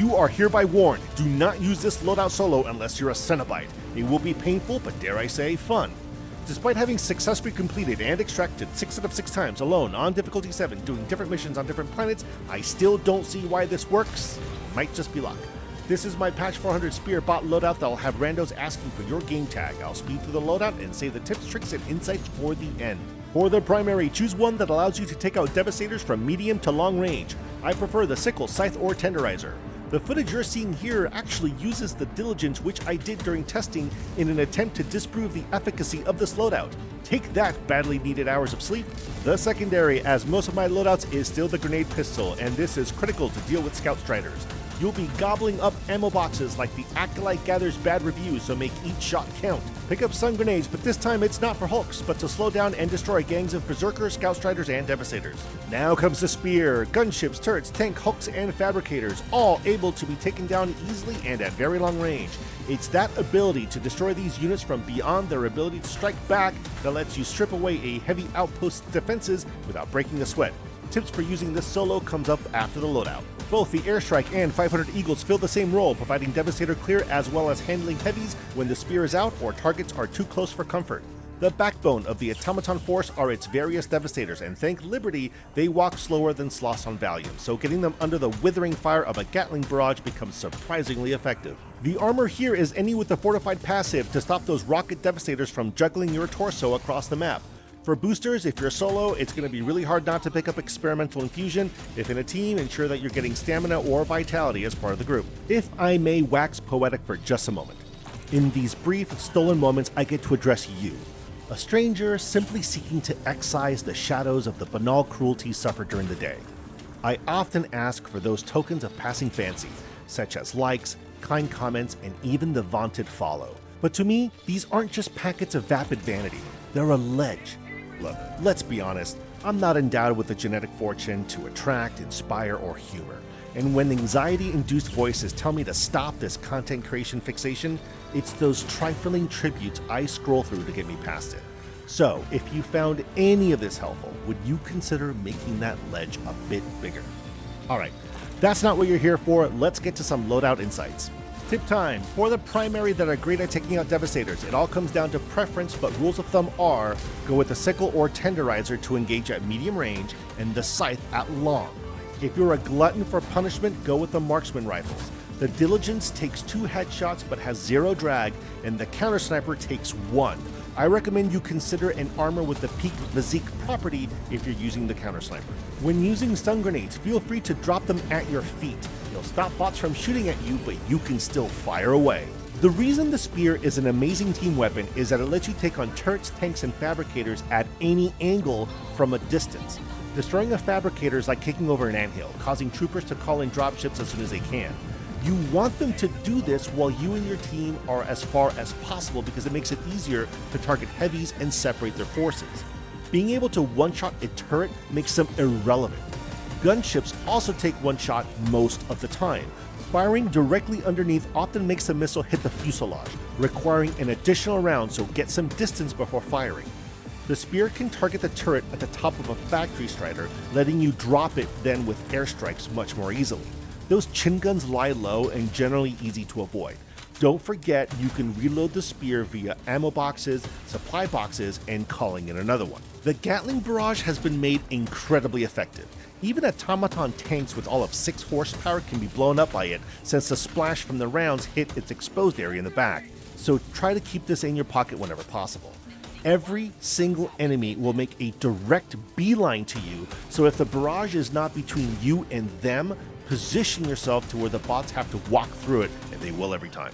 You are hereby warned, do not use this loadout solo unless you're a Cenobite. It will be painful, but dare I say, fun. Despite having successfully completed and extracted 6 out of 6 times alone on difficulty 7, doing different missions on different planets, I still don't see why this works. Might just be luck. This is my patch 400 spear bot loadout that I'll have randos asking for your game tag. I'll speed through the loadout and save the tips, tricks, and insights for the end. For the primary, choose one that allows you to take out devastators from medium to long range. I prefer the sickle, scythe, or tenderizer. The footage you're seeing here actually uses the diligence which I did during testing in an attempt to disprove the efficacy of this loadout. Take that, badly needed hours of sleep. The secondary, as most of my loadouts, is still the grenade pistol, and this is critical to deal with scout striders. You'll be gobbling up ammo boxes like the Acolyte gathers bad reviews, so make each shot count. Pick up stun grenades, but this time it's not for hulks, but to slow down and destroy gangs of berserkers, scout striders, and devastators. Now comes the spear. Gunships, turrets, tank, hulks, and fabricators, all able to be taken down easily and at very long range. It's that ability to destroy these units from beyond their ability to strike back that lets you strip away a heavy outpost's defenses without breaking a sweat. Tips for using this solo comes up after the loadout. Both the Airstrike and 500 Eagles fill the same role, providing Devastator clear as well as handling heavies when the spear is out or targets are too close for comfort. The backbone of the automaton force are its various Devastators, and thank Liberty, they walk slower than sloths on Valium, so getting them under the withering fire of a Gatling barrage becomes surprisingly effective. The armor here is any with the fortified passive to stop those rocket Devastators from juggling your torso across the map. For boosters, if you're solo, it's going to be really hard not to pick up Experimental Infusion. If in a team, ensure that you're getting stamina or vitality as part of the group. If I may wax poetic for just a moment. In these brief, stolen moments, I get to address you, a stranger simply seeking to excise the shadows of the banal cruelty suffered during the day. I often ask for those tokens of passing fancy, such as likes, kind comments, and even the vaunted follow. But to me, these aren't just packets of vapid vanity, they're a ledge. Look, let's be honest, I'm not endowed with a genetic fortune to attract, inspire, or humor. And when anxiety-induced voices tell me to stop this content creation fixation, it's those trifling tributes I scroll through to get me past it. So, if you found any of this helpful, would you consider making that ledge a bit bigger? Alright, that's not what you're here for, let's get to some loadout insights. Tip time. For the primary that are great at taking out Devastators, it all comes down to preference, but rules of thumb are, go with the sickle or tenderizer to engage at medium range, and the scythe at long. If you're a glutton for punishment, go with the marksman rifles. The diligence takes 2 headshots but has 0 drag, and the counter sniper takes 1. I recommend you consider an armor with the peak physique property if you're using the counter sniper. When using stun grenades, feel free to drop them at your feet. They'll stop bots from shooting at you, but you can still fire away. The reason the spear is an amazing team weapon is that it lets you take on turrets, tanks, and fabricators at any angle from a distance. Destroying a fabricator is like kicking over an anthill, causing troopers to call in dropships as soon as they can. You want them to do this while you and your team are as far as possible because it makes it easier to target heavies and separate their forces. Being able to one-shot a turret makes them irrelevant. Gunships also take one shot most of the time. Firing directly underneath often makes the missile hit the fuselage, requiring an additional round, so get some distance before firing. The spear can target the turret at the top of a factory strider, letting you drop it then with airstrikes much more easily. Those chin guns lie low and generally easy to avoid. Don't forget you can reload the spear via ammo boxes, supply boxes, and calling in another one. The Gatling barrage has been made incredibly effective. Even automaton tanks with all of 6 horsepower can be blown up by it since the splash from the rounds hit its exposed area in the back. So try to keep this in your pocket whenever possible. Every single enemy will make a direct beeline to you, so if the barrage is not between you and them, position yourself to where the bots have to walk through it, and they will every time.